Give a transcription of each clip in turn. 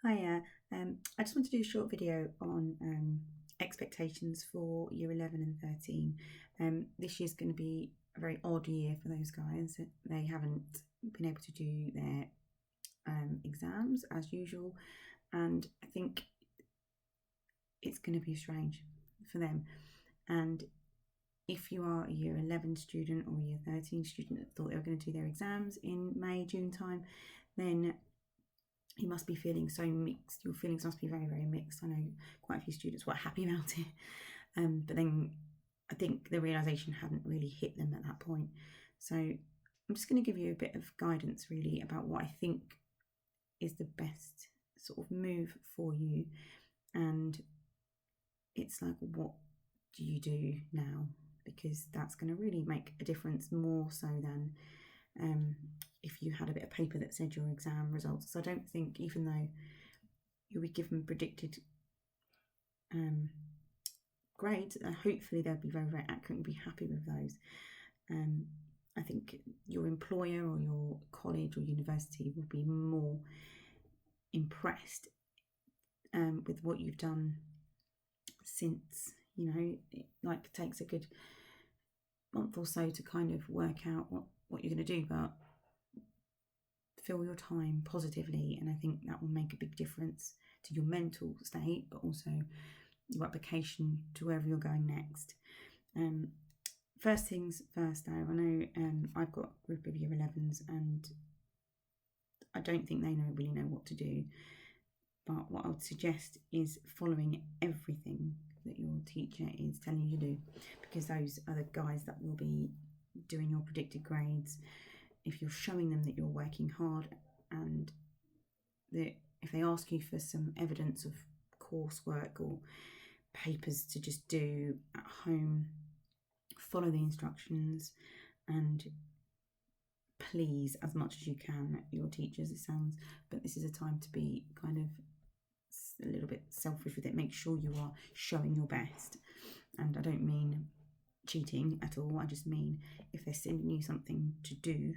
Hiya, I just want to do a short video on expectations for year 11 and 13. This year's going to be a very odd year for those guys. They haven't been able to do their exams as usual, and I think it's going to be strange for them. And if you are a year 11 student or a year 13 student that thought they were going to do their exams in May, June time, then you must be feeling so mixed. Your feelings must be very, very mixed. I know quite a few students were happy about it, but then I think the realisation hadn't really hit them at that point. So I'm just going to give you a bit of guidance really about what I think is the best sort of move for you. And it's like, what do you do now? Because that's going to really make a difference, more so than if you had a bit of paper that said your exam results. So I don't think, even though you'll be given predicted grades, hopefully they'll be very, very accurate and be happy with those. I think your employer or your college or university will be more impressed with what you've done since, it like takes a good month or so to kind of work out what you're going to do, but fill your time positively, and I think that will make a big difference to your mental state, but also your application to wherever you're going next. First things first though, I know I've got a group of year 11s and I don't think they really know what to do, but what I would suggest is following everything that your teacher is telling you to do, because those are the guys that will be doing your predicted grades. If you're showing them that you're working hard, and that if they ask you for some evidence of coursework or papers to just do at home, follow the instructions and please as much as you can your teachers. It sounds, but this is a time to be kind of a little bit selfish with it. Make sure you are showing your best, and I don't mean cheating at all. I just mean if they're sending you something to do,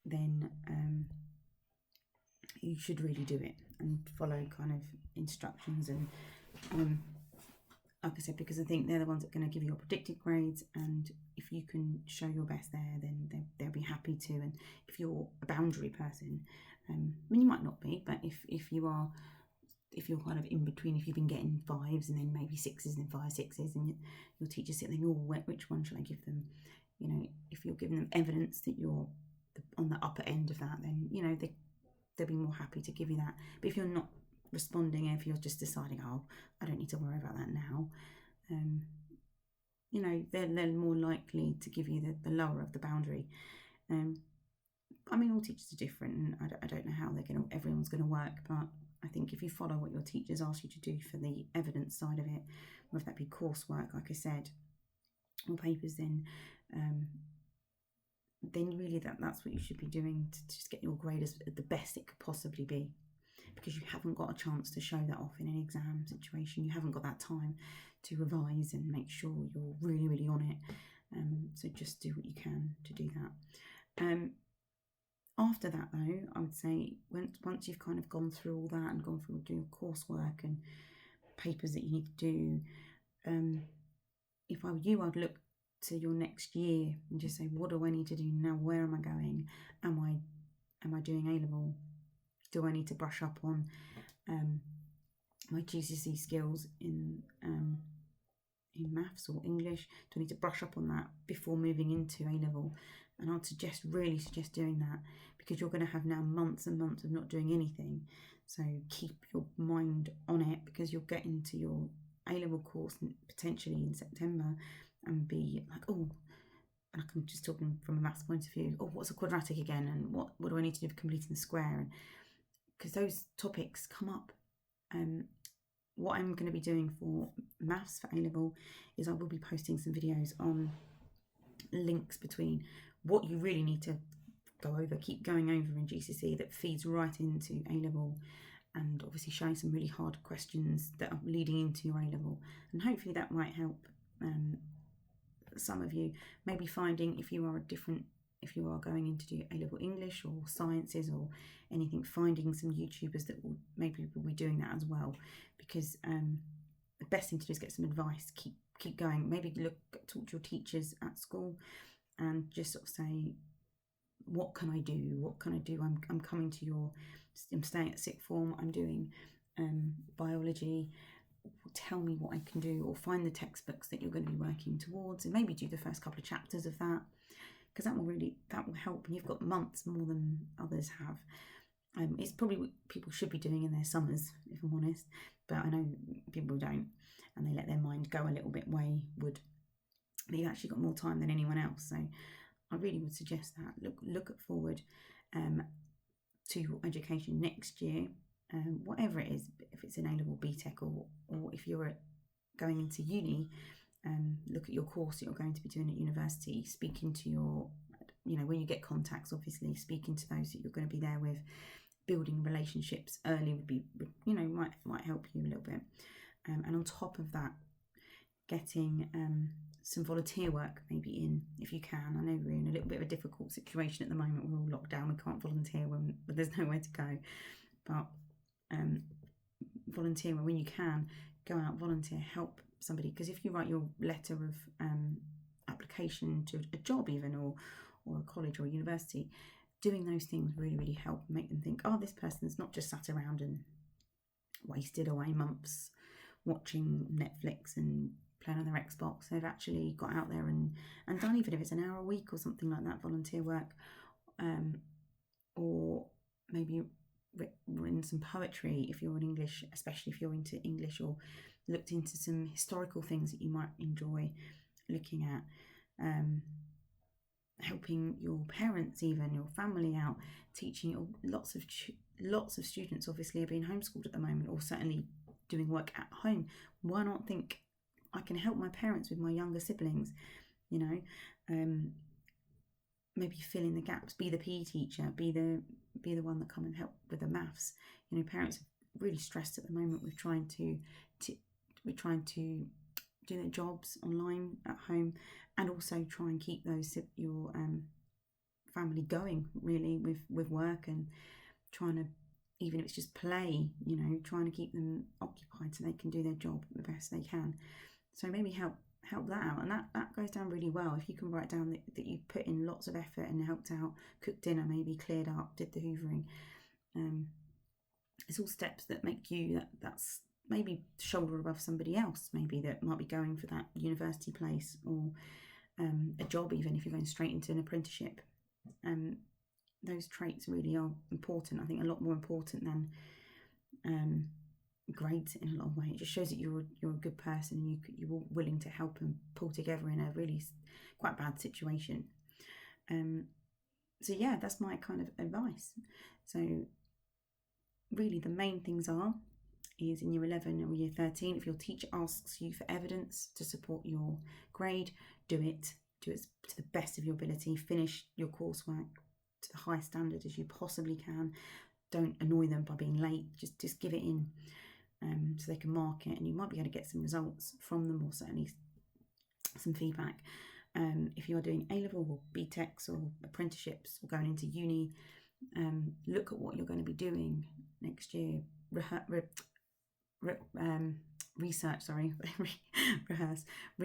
then you should really do it and follow kind of instructions. And like I said, because I think they're the ones that are going to give you your predicted grades, and if you can show your best there, then they'll be happy to. And if you're a boundary person, I mean, you might not be, but if you're kind of in between, if you've been getting 5s and then maybe 6s and then 5 6s, and your teacher's sitting there, which one should I give them? If you're giving them evidence that you're on the upper end of that, then they'll be more happy to give you that. But if you're not responding, if you're just deciding, oh, I don't need to worry about that now, they're more likely to give you the lower of the boundary. I mean, all teachers are different, and I don't know how everyone's going to work, but I think if you follow what your teachers ask you to do for the evidence side of it, whether that be coursework, like I said, or papers, then really that's what you should be doing to just get your grade as the best it could possibly be, because you haven't got a chance to show that off in an exam situation. You haven't got that time to revise and make sure you're really, really on it. So just do what you can to do that. After that though, I would say once you've kind of gone through all that and gone through doing coursework and papers that you need to do, if I were you, I'd look to your next year and just say, what do I need to do now? Where am I going? Am I doing A-level? Do I need to brush up on my GCSE skills in maths or English? Do I need to brush up on that before moving into A-level? And I'd really suggest doing that, because you're going to have now months and months of not doing anything. So keep your mind on it, because you'll get into your A-level course potentially in September and be like, oh, and I'm just talking from a maths point of view, oh, what's a quadratic again? And what do I need to do for completing the square? And because those topics come up. What I'm going to be doing for maths for A-level is I will be posting some videos on links between what you really need to keep going over in GCSE that feeds right into A-level, and obviously showing some really hard questions that are leading into your A-level. And hopefully that might help some of you, maybe finding, if you are a different if you are going in to do A-level English or sciences or anything, finding some YouTubers that will maybe will be doing that as well, because the best thing to do is get some advice. Keep going. Maybe talk to your teachers at school and just sort of say, what can I do? What can I do? I'm coming to I'm staying at sixth form. I'm doing biology. Tell me what I can do, or find the textbooks that you're going to be working towards, and maybe do the first couple of chapters of that, because that will help. And you've got months more than others have. It's probably what people should be doing in their summers, if I'm honest, but I know people don't, and they let their mind go a little bit wayward. But you've actually got more time than anyone else, so I really would suggest that. Look forward to your education next year, whatever it is, if it's an A-level BTEC or if you're going into uni, look at your course that you're going to be doing at university, speaking to your, when you get contacts, obviously, speaking to those that you're going to be there with, building relationships early would be, might help you a little bit. And on top of that, getting some volunteer work maybe in, if you can. I know we're in a little bit of a difficult situation at the moment. We're all locked down. We can't volunteer when there's nowhere to go. But volunteer when you can. Go out, volunteer, help somebody. Because if you write your letter of application to a job even, or a college or a university, doing those things really, really help and make them think, oh, this person's not just sat around and wasted away months watching Netflix and playing on their Xbox. They've actually got out there and done, even if it's an hour a week or something like that, volunteer work, or maybe written some poetry if you're in English, especially if you're into English, or looked into some historical things that you might enjoy looking at, helping your parents, even your family out, teaching. Lots of students obviously are being homeschooled at the moment, or certainly doing work at home. Why not think, I can help my parents with my younger siblings, maybe fill in the gaps, be the PE teacher, be the one that come and help with the maths. Parents are really stressed at the moment with trying to do their jobs online at home, and also try and keep your family going really with work, and trying to, even if it's just play, trying to keep them occupied so they can do their job the best they can. So maybe help that out, and that goes down really well if you can write down that you put in lots of effort and helped out, cooked dinner, maybe cleared up, did the hoovering. It's all steps that make you that's maybe shoulder above somebody else, maybe that might be going for that university place, or a job, even if you're going straight into an apprenticeship. Those traits really are important. I think a lot more important than grades in a lot of ways. It just shows that you're a good person, and you're willing to help and pull together in a really quite bad situation. So yeah, that's my kind of advice. So really the main things is in year 11 or year 13, if your teacher asks you for evidence to support your grade, do it to the best of your ability. Finish your coursework to the highest standard as you possibly can. Don't annoy them by being late. Just give it in, so they can mark it, and you might be able to get some results from them, or certainly some feedback. If you are doing A-level or BTECs or apprenticeships or going into uni, look at what you're going to be doing next year.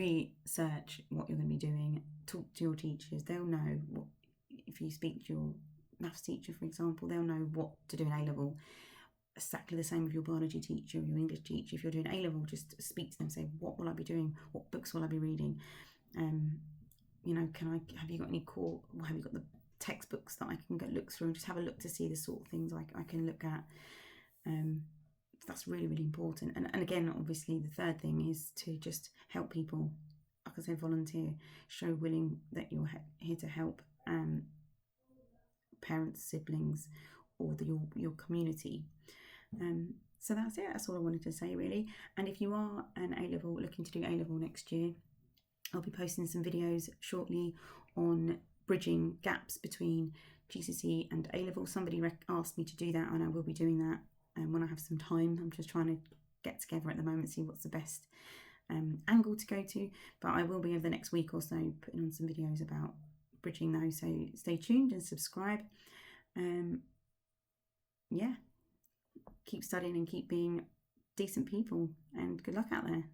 Research what you're going to be doing. Talk to your teachers. They'll know what, if you speak to your maths teacher, for example, they'll know what to do in A-level. Exactly the same with your biology teacher or your English teacher. If you're doing A-level, just speak to them, say, what will I be doing? What books will I be reading? Have you got the textbooks that I can look through and just have a look to see the sort of things I can look at? That's really, really important. And again, obviously, the third thing is to just help people. Like I said, volunteer, show willing that you're here to help parents, siblings, or your community. So that's it. That's all I wanted to say, really. And if you are looking to do A-level next year, I'll be posting some videos shortly on bridging gaps between GCSE and A-level. Somebody asked me to do that, and I will be doing that when I have some time. I'm just trying to get together at the moment, see what's the best angle to go to. But I will be over the next week or so putting on some videos about bridging those. So stay tuned and subscribe. Yeah, keep studying and keep being decent people, and good luck out there.